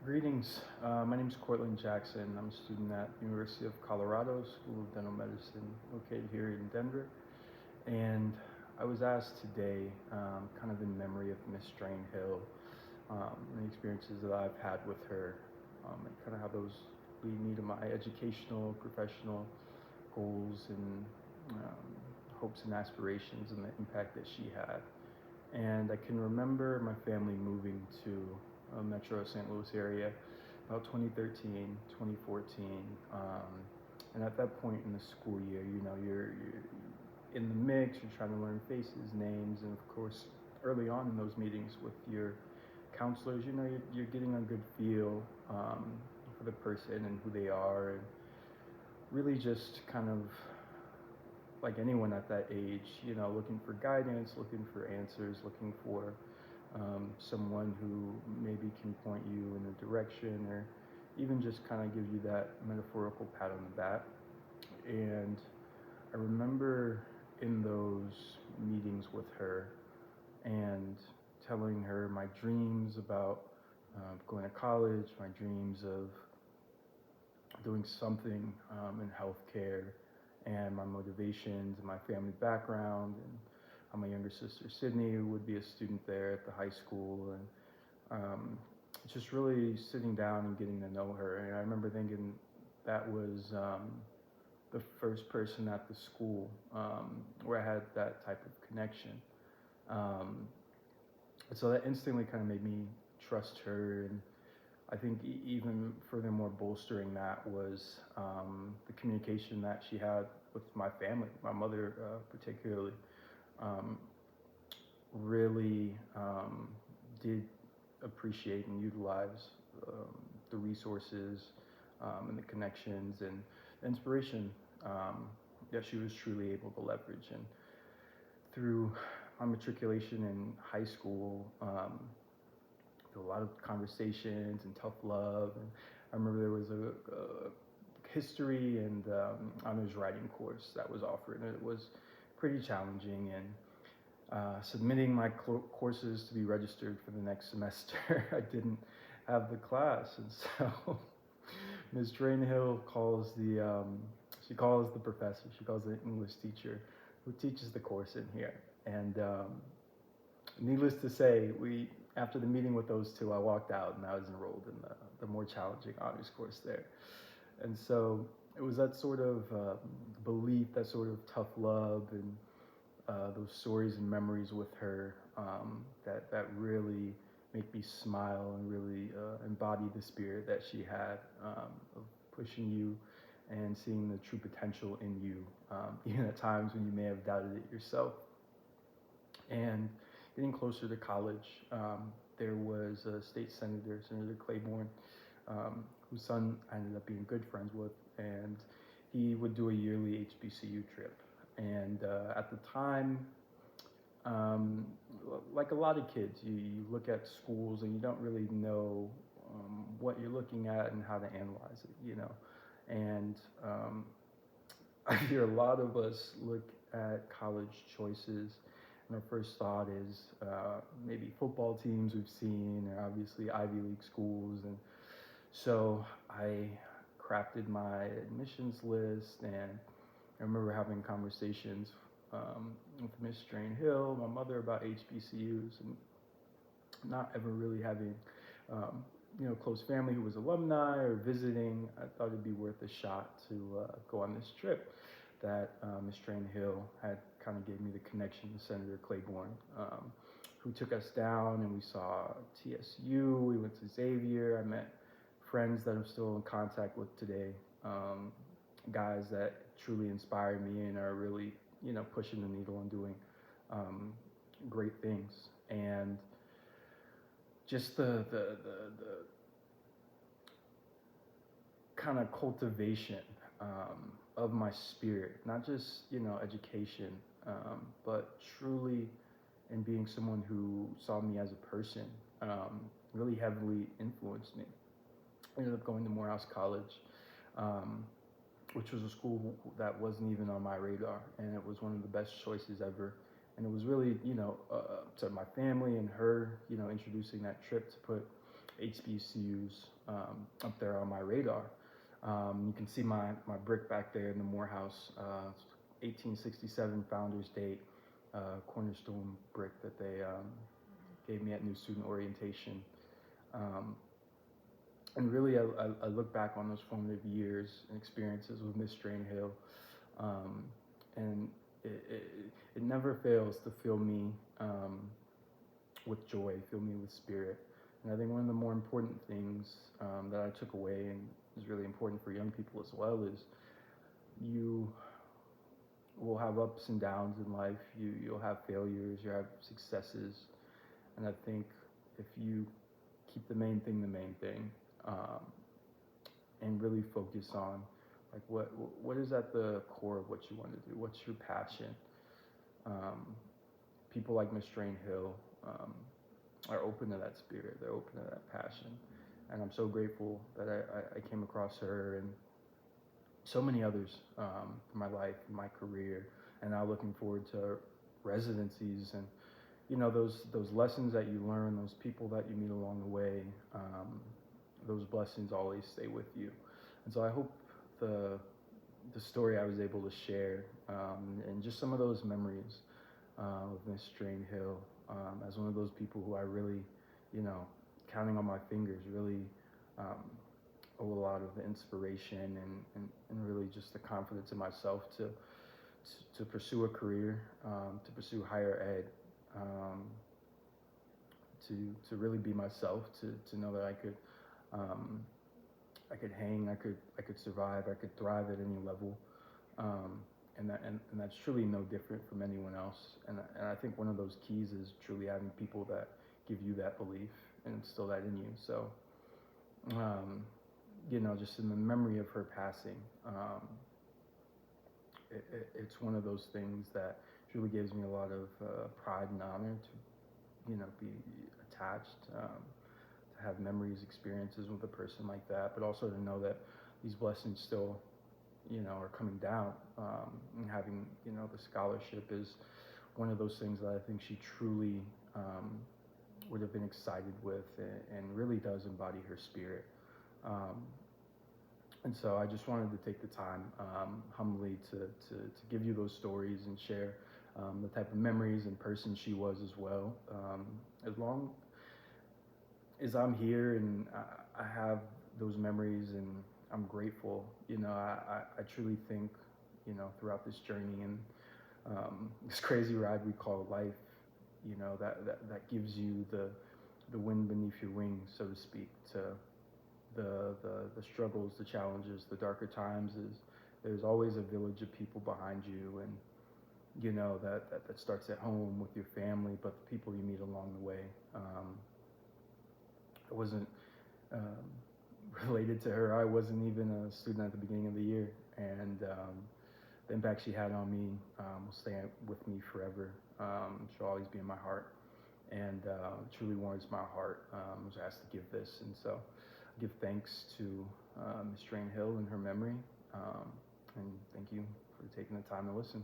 Greetings. My name is Cortland Jackson. I'm a student at University of Colorado School of Dental Medicine, located here in Denver. And I was asked today, kind of in memory of Miss Hill, and the experiences that I've had with her, and kind of how those lead me to my educational, professional goals and hopes and aspirations and the impact that she had. And I can remember my family moving to Metro St. Louis area about 2013, 2014. And at that point in the school year, you're in the mix, you're trying to learn faces, names, and of course, early on in those meetings with your counselors, you're getting a good feel for the person and who they are, and really just kind of like anyone at that age, looking for guidance, looking for answers, looking for someone who maybe can point you in a direction or even just kind of give you that metaphorical pat on the back. And I remember in those meetings with her and telling her my dreams about going to college, my dreams of doing something in healthcare, and my motivations and my family background, and my younger sister Sydney, who would be a student there at the high school, and just really sitting down and getting to know her. And I remember thinking that was the first person at the school where I had that type of connection. Um, so that instantly kind of made me trust her, and I think even furthermore bolstering that was the communication that she had with my family, my mother particularly, um, really did appreciate and utilize the resources and the connections and inspiration that she was truly able to leverage. And through my matriculation in high school, a lot of conversations and tough love. And I remember there was a history and honors writing course that was offered, and it was pretty challenging. And submitting my courses to be registered for the next semester, I didn't have the class, and so Ms. Hill calls she calls the professor, she calls the English teacher who teaches the course in here, and needless to say, after the meeting with those two, I walked out and I was enrolled in the more challenging honors course there. And so it was that sort of belief, that sort of tough love, and those stories and memories with her that really make me smile and really embody the spirit that she had of pushing you and seeing the true potential in you, even at times when you may have doubted it yourself. And getting closer to college, there was a state senator, Senator Claiborne, whose son I ended up being good friends with, and he would do a yearly HBCU trip. And at the time, like a lot of kids, you look at schools and you don't really know what you're looking at and how to analyze it. And I hear a lot of us look at college choices, and our first thought is maybe football teams we've seen, or obviously Ivy League schools. And so I crafted my admissions list, and I remember having conversations with Miss Hill, my mother, about HBCUs, and not ever really having close family who was alumni or visiting. I thought it'd be worth a shot to go on this trip that Miss Hill had kind of gave me the connection to Senator Claiborne, who took us down, and we saw TSU, we went to Xavier. I met friends that I'm still in contact with today, guys that truly inspired me and are really, pushing the needle and doing great things. And just the kind of cultivation of my spirit, not just, education, but truly in being someone who saw me as a person, really heavily influenced me. I ended up going to Morehouse College, which was a school that wasn't even on my radar, and it was one of the best choices ever. And it was really, to my family and her, introducing that trip to put HBCUs up there on my radar. You can see my brick back there in the Morehouse, 1867 Founders Date, cornerstone brick that they gave me at new student orientation. Um, and really, I look back on those formative years and experiences with Miss Chyriell, um, and it never fails to fill me with joy, fill me with spirit. And I think one of the more important things that I took away, and is really important for young people as well, is you will have ups and downs in life. You'll have failures, you'll have successes, and I think if you keep the main thing, um, and really focus on like what is at the core of what you want to do, what's your passion. Um, People like Miss Chyriell are open to that spirit, they're open to that passion, and I'm so grateful that I came across her and so many others in my life, in my career, and now looking forward to residencies and those lessons that you learn, those people that you meet along the way, those blessings always stay with you. And so I hope the story I was able to share and just some of those memories with Miss Chyriell as one of those people who I really, counting on my fingers, really owe a lot of the inspiration and really just the confidence in myself to pursue a career, to pursue higher ed, to really be myself, to know that I could hang, I could survive, I could thrive at any level, and that's truly no different from anyone else. And I think one of those keys is truly having people that give you that belief and instill that in you. So, just in the memory of her passing, it's one of those things that truly gives me a lot of pride and honor to, be attached, to have memories, experiences with a person like that, but also to know that these blessings still, are coming down. And having, the scholarship is one of those things that I think she truly would have been excited with and really does embody her spirit. And so I just wanted to take the time humbly to give you those stories and share the type of memories and person she was as well. As long as I'm here and I have those memories and I'm grateful, I truly think, throughout this journey and this crazy ride we call life, that gives you the wind beneath your wings, so to speak, to the struggles, the challenges, the darker times, is there's always a village of people behind you, and that starts at home with your family, but the people you meet along the way. I wasn't related to her. I wasn't even a student at the beginning of the year, and the impact she had on me will stay with me forever. She'll always be in my heart, and truly warms my heart. I was asked to give this, and so I give thanks to Ms. Chyriell in her memory, and thank you for taking the time to listen.